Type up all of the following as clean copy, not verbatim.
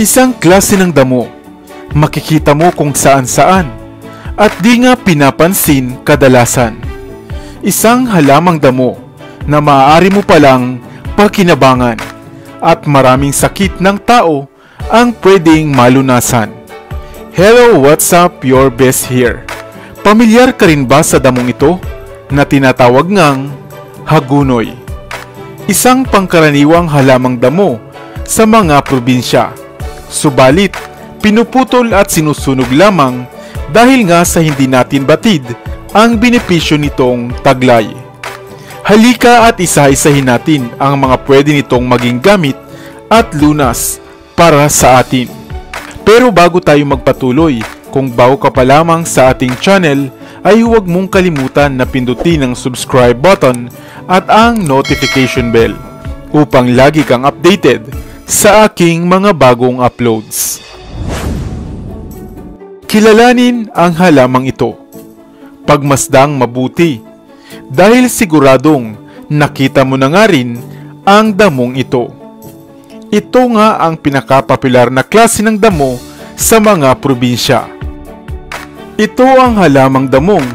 Isang klase ng damo, makikita mo kung saan-saan at di nga pinapansin kadalasan. Isang halamang damo na maaari mo palang pakinabangan at maraming sakit ng tao ang pwedeng malunasan. Hello, what's up? Your best here. Pamilyar ka rin ba sa damong ito na tinatawag ngang hagunoy? Isang pangkaraniwang halamang damo sa mga probinsya. Subalit, pinuputol at sinusunog lamang dahil nga sa hindi natin batid ang benepisyo nitong taglay. Halika at isa-isahin natin ang mga pwede nitong maging gamit at lunas para sa atin. Pero bago tayo magpatuloy, kung bago ka pa lamang sa ating channel, ay huwag mong kalimutan na pindutin ang subscribe button at ang notification bell upang lagi kang updated sa aking mga bagong uploads. Kilalanin ang halamang ito. Pagmasdang mabuti dahil siguradong nakita mo na nga rin ang damong ito. Ito nga ang pinakapopular na klase ng damo sa mga probinsya. Ito ang halamang damong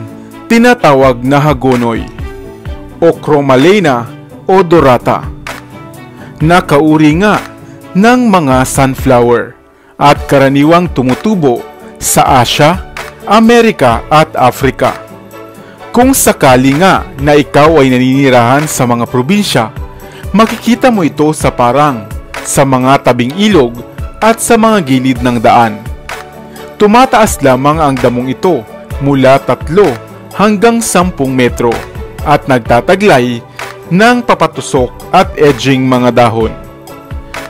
tinatawag na hagonoy o Chromalena odorata. Nakauri nga ng mga sunflower at karaniwang tumutubo sa Asia, Amerika at Afrika. Kung sakali nga na ikaw ay naninirahan sa mga probinsya, makikita mo ito sa parang, sa mga tabing ilog at sa mga gilid ng daan. Tumataas lamang ang damong ito mula 3 hanggang 10 metro at nagtataglay ng papatusok at edging mga dahon.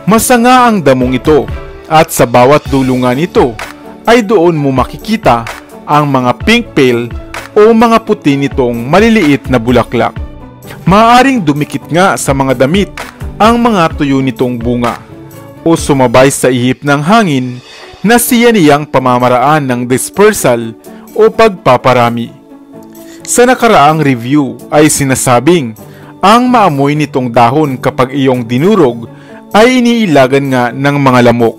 Masanga ang damong ito at sa bawat dulungan nito ay doon mo makikita ang mga pink pale o mga puti nitong maliliit na bulaklak. Maaaring dumikit nga sa mga damit ang mga tuyo nitong bunga o sumabay sa ihip ng hangin na siya niyang pamamaraan ng dispersal o pagpaparami. Sa nakaraang review ay sinasabing ang maamoy nitong dahon kapag iyong dinurog ay iniilagan nga ng mga lamok.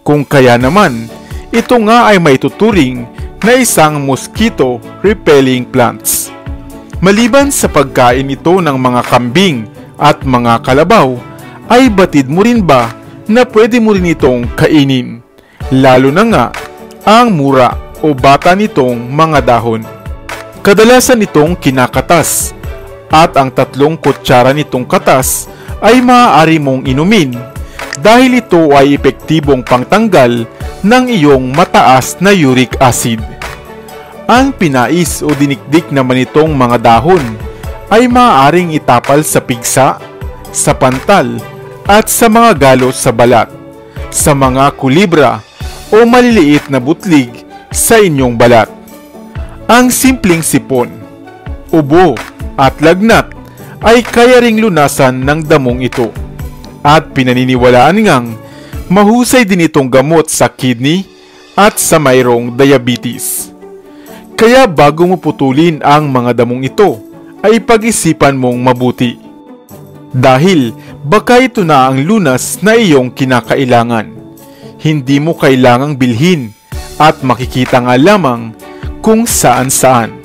Kung kaya naman, ito nga ay maituturing na isang mosquito repelling plants. Maliban sa pagkain ito ng mga kambing at mga kalabaw, ay batid mo rin ba na pwede mo rin itong kainin? Lalo na nga ang mura o bata nitong mga dahon. Kadalasan itong kinakatas at ang 3 kutsara nitong katas ay maaari mong inumin dahil ito ay epektibong pangtanggal ng iyong mataas na uric acid. Ang pinais o dinikdik naman itong mga dahon ay maaaring itapal sa pigsa, sa pantal at sa mga galos sa balat, sa mga kulibra o maliliit na butlig sa inyong balat. Ang simpleng sipon, ubo at lagnat ay kaya ring lunasan ng damong ito at pinaniniwalaan ngang mahusay din itong gamot sa kidney at sa mayroong diabetes. Kaya bago mo putulin ang mga damong ito, ay pag-isipan mong mabuti. Dahil baka ito na ang lunas na iyong kinakailangan. Hindi mo kailangang bilhin at makikita nga lamang kung saan-saan.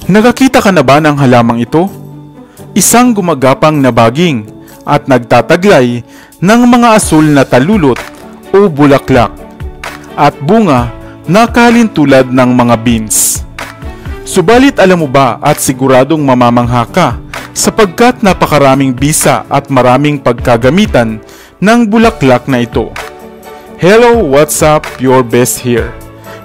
Nakakita ka na ba ng halamang ito? Isang gumagapang na baging at nagtataglay ng mga asul na talulot o bulaklak at bunga na kalintulad ng mga beans. Subalit alam mo ba at siguradong mamamangha ka sapagkat napakaraming bisa at maraming pagkagamitan ng bulaklak na ito. Hello, what's up? Your best here.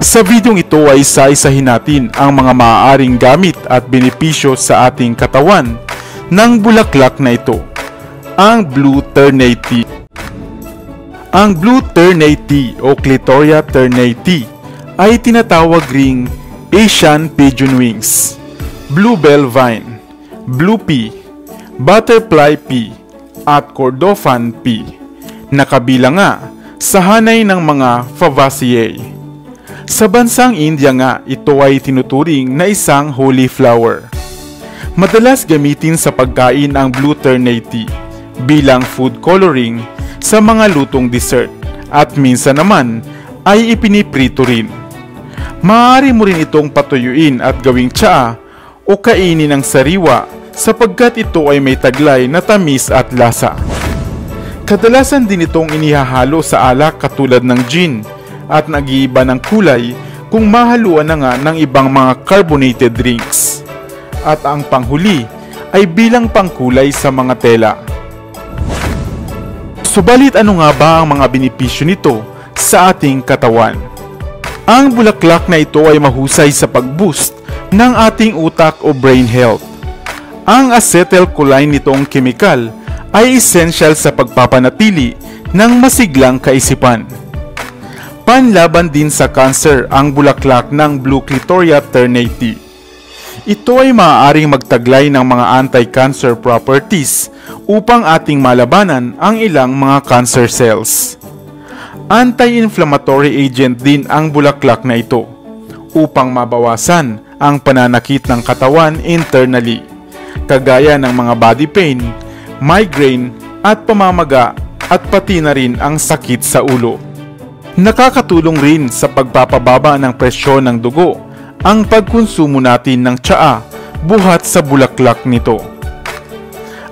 Sa videong ito ay isa-isahin natin ang mga maaaring gamit at benepisyo sa ating katawan ng bulaklak na ito. Ang Blue Ternate Tea. Ang Blue Ternate Tea o Clitoria Ternate Tea ay tinatawag ring Asian Pigeon Wings, Bluebell Vine, Blue Pea, Butterfly Pea at Kordofan Pea Nakabilang nga sa hanay ng mga Fabaceae. Sa bansang India nga, ito ay tinuturing na isang holy flower. Madalas gamitin sa pagkain ang blue ternate tea bilang food coloring sa mga lutong dessert at minsan naman ay ipiniprito rin. Maaari mo rin itong patuyuin at gawing tsaa o kainin ng sariwa sapagkat ito ay may taglay na tamis at lasa. Kadalasan din itong inihahalo sa alak katulad ng gin at nag-iiba ng kulay kung mahaluan na nga ng ibang mga carbonated drinks. At ang panghuli ay bilang pangkulay sa mga tela. Subalit ano nga ba ang mga benepisyo nito sa ating katawan? Ang bulaklak na ito ay mahusay sa pag-boost ng ating utak o brain health. Ang acetylcholine nitong kemikal ay essential sa pagpapanatili ng masiglang kaisipan. Panlaban din sa cancer ang bulaklak ng Blue Clitoria ternate tea. Ito ay maaaring magtaglay ng mga anti-cancer properties upang ating malabanan ang ilang mga cancer cells. Anti-inflammatory agent din ang bulaklak na ito upang mabawasan ang pananakit ng katawan internally, kagaya ng mga body pain, migraine at pamamaga at pati na rin ang sakit sa ulo. Nakakatulong rin sa pagpapababa ng presyon ng dugo ang pagkonsumo natin ng tsaa buhat sa bulaklak nito.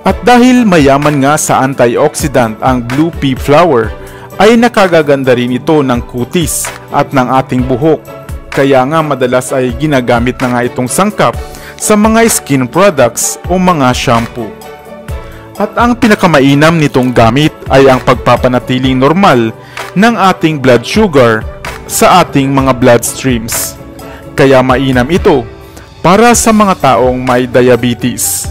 At dahil mayaman nga sa antioxidant ang blue pea flower, ay nakagaganda rin ito ng kutis at ng ating buhok. Kaya nga madalas ay ginagamit na nga itong sangkap sa mga skin products o mga shampoo. At ang pinakamainam nitong gamit ay ang pagpapanatiling normal ng ating blood sugar sa ating mga bloodstreams. Kaya mainam ito para sa mga taong may diabetes.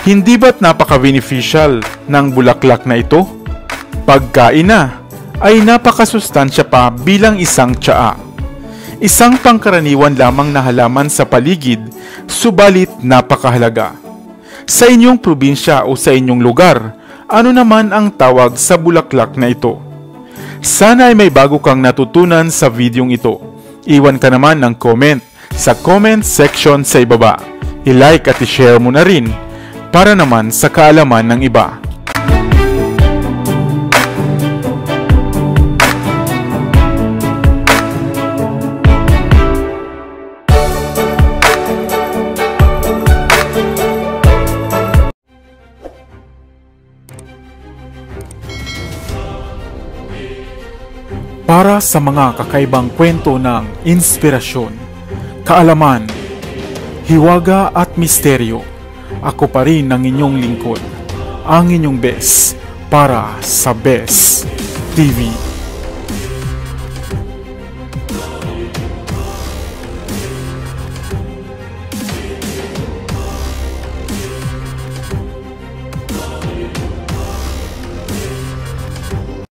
Hindi ba't napaka-beneficial ng bulaklak na ito? Pagkain na ay napakasustansya pa bilang isang tsaa. Isang pangkaraniwan lamang na halaman sa paligid, subalit napakahalaga. Sa inyong probinsya o sa inyong lugar, ano naman ang tawag sa bulaklak na ito? Sana ay may bago kang natutunan sa videong ito. Iwan ka naman ng comment sa comment section sa ibaba. I-like at i-share mo na rin para naman sa kaalaman ng iba. Para sa mga kakaibang kwento ng inspirasyon, kaalaman, hiwaga at misteryo, ako pa rin ang inyong lingkod, ang inyong best para sa Best TV.